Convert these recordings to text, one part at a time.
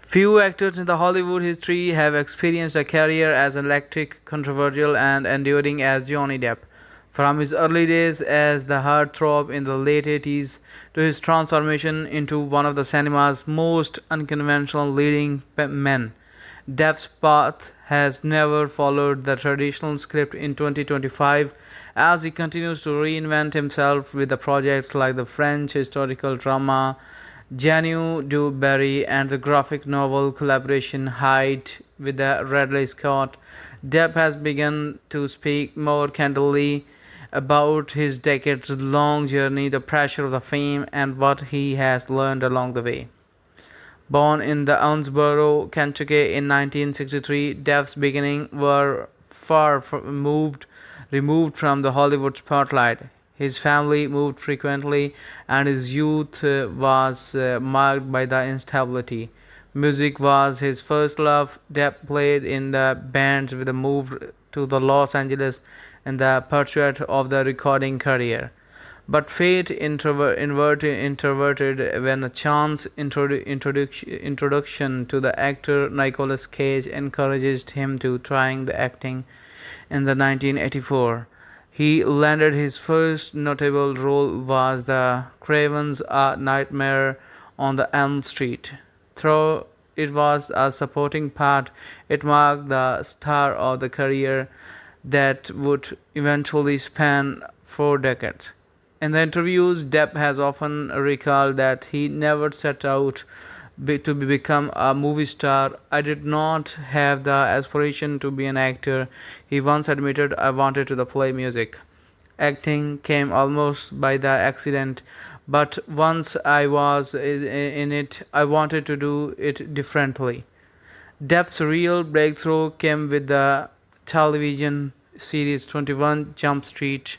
Few actors in the Hollywood history have experienced a career as electric, controversial, and enduring as Johnny Depp. From his early days as the heartthrob in the late 80s to his transformation into one of the cinema's most unconventional leading men, Depp's path has never followed the traditional script in 2025 as he continues to reinvent himself with the projects like the French historical drama Janu Du Barry and the graphic novel collaboration Hyde with the Ridley Scott. Depp has begun to speak more candidly about his decades long journey, the pressure of the fame, and what he has learned along the way. Born in the Owensboro, Kentucky in 1963, Depp's beginnings were removed from the Hollywood spotlight. His family moved frequently, and his youth was marked by the instability. Music was his first love. Depp played in the bands with a move to the Los Angeles in the pursuit of the recording career. But fate interverted when a chance introduction to the actor Nicolas Cage encouraged him to trying the acting in the 1984. He landed his first notable role was the Craven's Nightmare on the Elm Street. Though it was a supporting part, it marked the start of the career that would eventually span 4 decades. In the interviews, Depp has often recalled that he never set out to become a movie star. I did not have the aspiration to be an actor. He once admitted I wanted to play music. Acting came almost by the accident, but once I was in it, I wanted to do it differently. Depp's real breakthrough came with the television series 21 Jump Street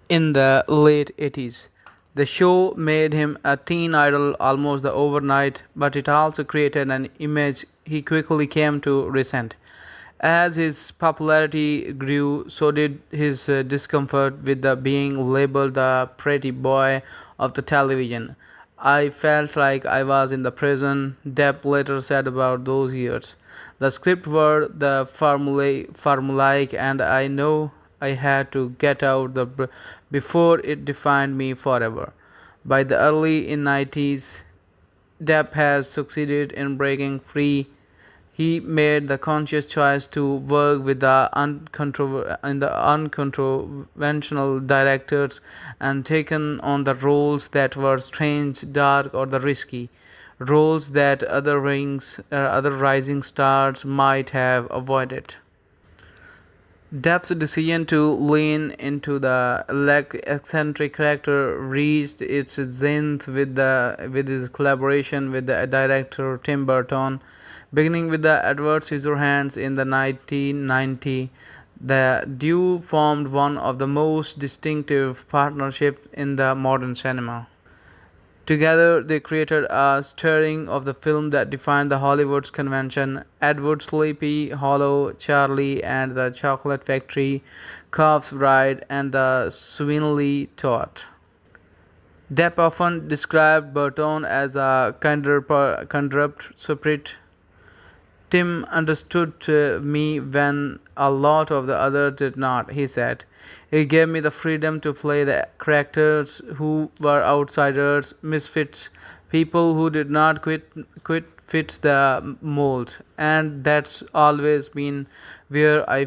in the late 80s. The show made him a teen idol almost the overnight, but it also created an image he quickly came to resent. As his popularity grew, so did his discomfort with the being labeled the pretty boy of the television. I felt like I was in the prison, Depp later said about those years. The script were the formulaic, and I know I had to get out before it defined me forever. By the early in 90s, Depp has succeeded in breaking free. He made the conscious choice to work with the unconventional directors and taken on the roles that were strange, dark, or the risky roles that other rising stars might have avoided. Depp's decision to lean into the eccentric character reached its zenith with his collaboration with the director Tim Burton. Beginning with the Edward Scissorhands in the 1990, the duo formed one of the most distinctive partnerships in the modern cinema. Together, they created a stirring of the film that defined the Hollywood's convention. Edward Sleepy Hollow, Charlie and the Chocolate Factory, Calf's Bride, and the Sweeney Todd. Depp often described Burton as a corrupt spirit. Tim understood me when a lot of the others did not, he said. He gave me the freedom to play the characters who were outsiders, misfits, people who did not quite fit the mold. And that's always been where I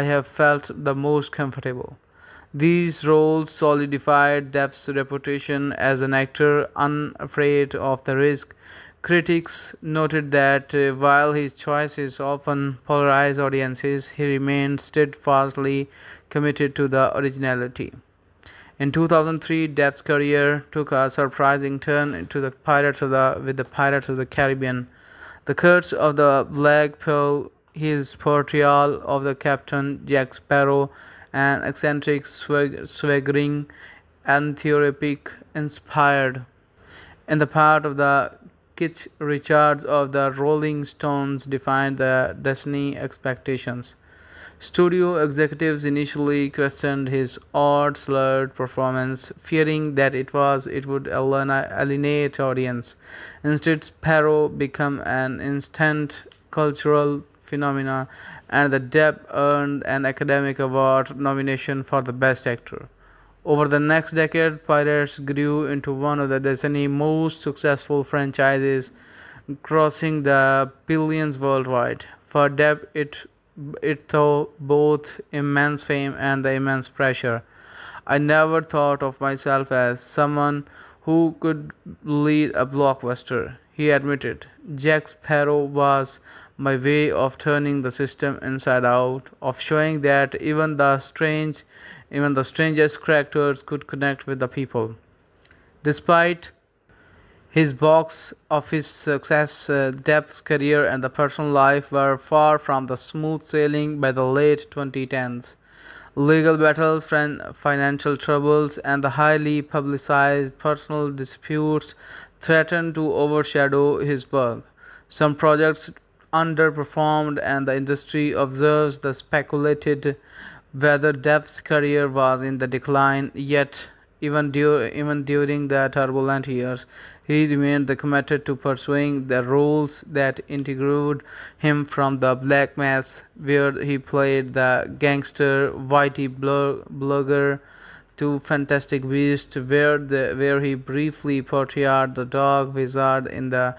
have felt the most comfortable. These roles solidified Depp's reputation as an actor unafraid of the risk. Critics noted that while his choices often polarized audiences, he remained steadfastly committed to the originality. In 2003, Depp's career took a surprising turn with the Pirates of the Caribbean. The Curse of the Black Pearl, his portrayal of the Captain Jack Sparrow, an eccentric, swaggering, anthropomorphic, inspired in the part of the Keith Richards of the Rolling Stones defined the Destiny expectations. Studio executives initially questioned his odd slurred performance, fearing that it would alienate audience. Instead, Sparrow became an instant cultural phenomenon, and the Depp earned an Academy Award nomination for the Best Actor. Over the next decade, Pirates grew into one of the Disney's most successful franchises, crossing the billions worldwide. For Depp, it saw both immense fame and the immense pressure. I never thought of myself as someone who could lead a blockbuster, he admitted. Jack Sparrow was my way of turning the system inside out, of showing that even the strangest characters could connect with the people. Despite his box office success, Depp's career and the personal life were far from the smooth sailing by the late 2010s. Legal battles, financial troubles, and the highly publicized personal disputes threatened to overshadow his work. Some projects underperformed, and the industry observes the speculated whether Depp's career was in the decline. Yet, even during the turbulent years, he remained committed to pursuing the roles that integrated him, from the Black Mass, where he played the gangster Whitey Blogger, to Fantastic Beasts, where he briefly portrayed the dog wizard in the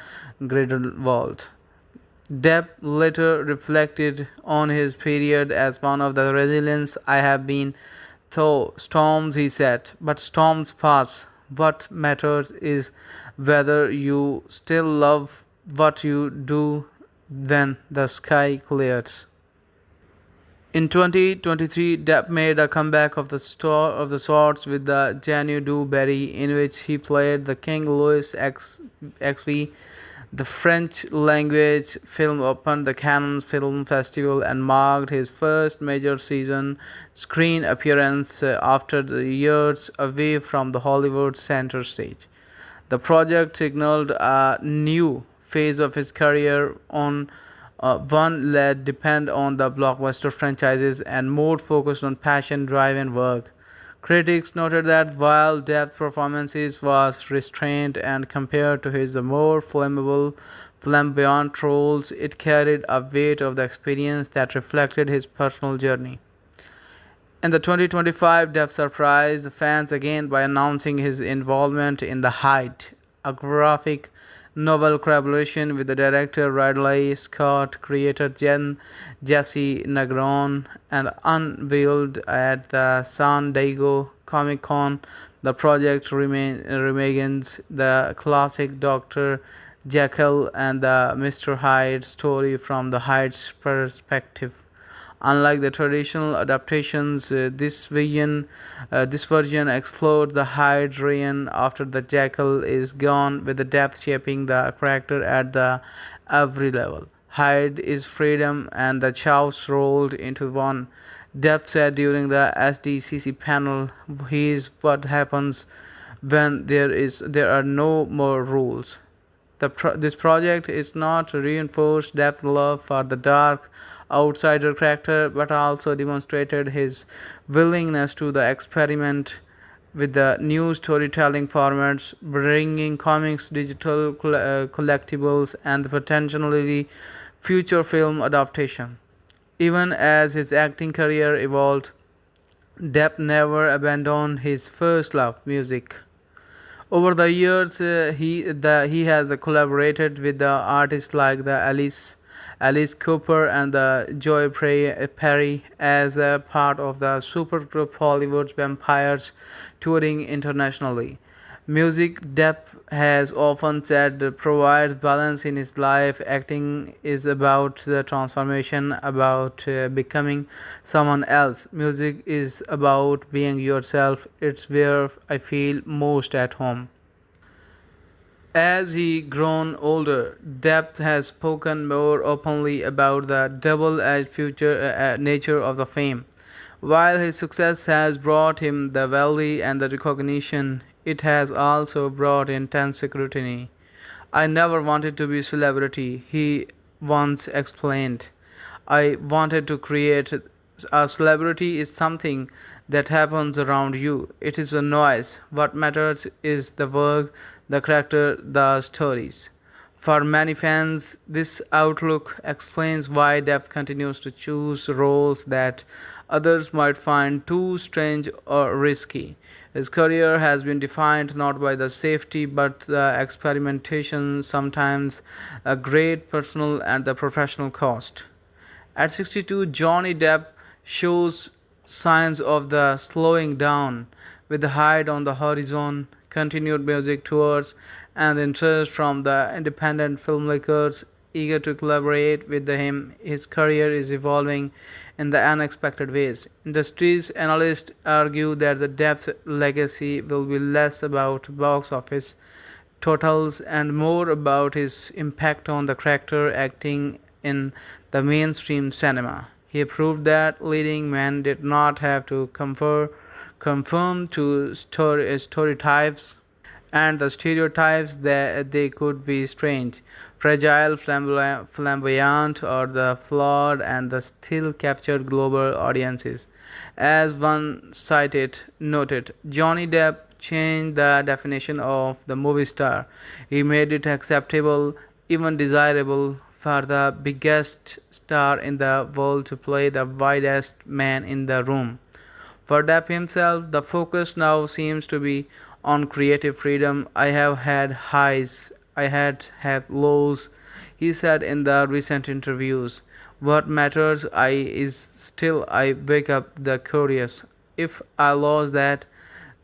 Grindelwald. Depp later reflected on his period as one of the resilience I have been through storms, he said, but storms pass. What matters is whether you still love what you do when the sky clears. In 2023, Depp made a comeback of the sorts with the Janu Du Berry, in which he played the King Louis XV. The French language film opened the Cannes Film Festival and marked his first major season screen appearance after the years away from the Hollywood center stage. The project signaled a new phase of his career, on one that depend on the blockbuster franchises and more focused on passion-driven work. Critics noted that while Depp's performance was restrained and compared to his more flamboyant roles, it carried a weight of the experience that reflected his personal journey. In the 2025, Depp surprised fans again by announcing his involvement in The Height, a graphic novel collaboration with the director Ridley Scott, creator Jesse Negron, and unveiled at the San Diego Comic Con. The project reimagines the classic Dr. Jekyll and the Mr. Hyde story from the Hyde's perspective. Unlike the traditional adaptations, this version explores the Hyde's reign after the Jekyll is gone, with the depth shaping the character at the every level. Hyde is freedom and the chaos rolled into one. Depp said during the SDCC panel, "He is what happens when there are no more rules." This project is not reinforced Depp's love for the dark outsider character, but also demonstrated his willingness to the experiment with the new storytelling formats, bringing comics, digital collectibles, and potentially future film adaptation. Even as his acting career evolved, Depp never abandoned his first love, music. Over the years, he has collaborated with the artists like the Alice Cooper and the Joy Perry as a part of the supergroup Hollywood's Vampires, touring internationally. Music, Depp has often said, provides balance in his life. Acting is about the transformation, about becoming someone else. Music is about being yourself. It's where I feel most at home. As he grown older, Depp has spoken more openly about the double-edged future nature of the fame. While his success has brought him the wealth and the recognition, it has also brought intense scrutiny. "I never wanted to be a celebrity," he once explained. "I wanted to create A celebrity is something that happens around you. It is a noise. What matters is the work, the character, the stories. For many fans, this outlook explains why Depp continues to choose roles that others might find too strange or risky. His career has been defined not by the safety but the experimentation, sometimes a great personal and the professional cost. At 62, Johnny Depp shows signs of the slowing down, with the height on the horizon, continued music tours, and interest from the independent filmmakers eager to collaborate with him. His career is evolving in the unexpected ways. Industry's analysts argue that the Depp's legacy will be less about box office totals and more about his impact on the character acting in the mainstream cinema. He proved that leading men did not have to conform to stereotypes, and the stereotypes that they could be strange, fragile, flamboyant, or the flawed, and the still captured global audiences. As one cited noted, Johnny Depp changed the definition of the movie star. He made it acceptable, even desirable, for the biggest star in the world to play the widest man in the room. For Depp himself, the focus now seems to be on creative freedom. I have had highs, I had have lows, he said in the recent interviews. What matters I is still I wake up the curious. If I lost that,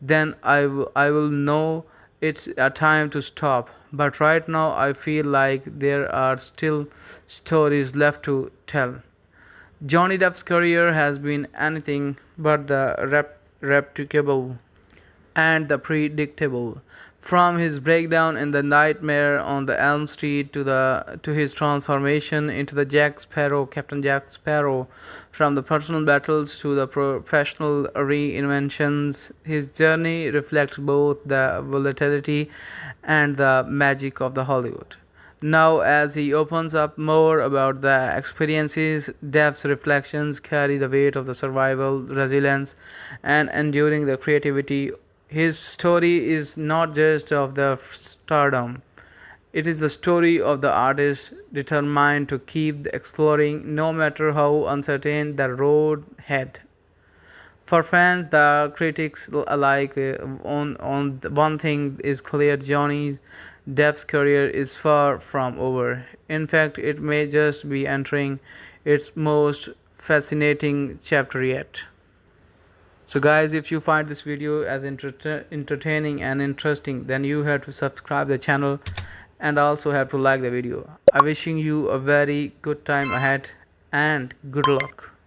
then I will know it's a time to stop. But right now I feel like there are still stories left to tell. Johnny Depp's career has been anything but the replicable and the predictable. From his breakdown in The Nightmare on the Elm Street to his transformation into the Captain Jack Sparrow, from the personal battles to the professional reinventions, his journey reflects both the volatility and the magic of the Hollywood. Now, as he opens up more about the experiences, Depp's reflections carry the weight of the survival, resilience, and enduring the creativity. His story is not just of the stardom, it is the story of the artist determined to keep exploring no matter how uncertain the road ahead. For fans, the critics alike, on one thing is clear: Johnny Depp's career is far from over. In fact, it may just be entering its most fascinating chapter yet. So, guys, if you find this video as entertaining and interesting, then you have to subscribe the channel and also have to like the video. I'm wishing you a very good time ahead and good luck.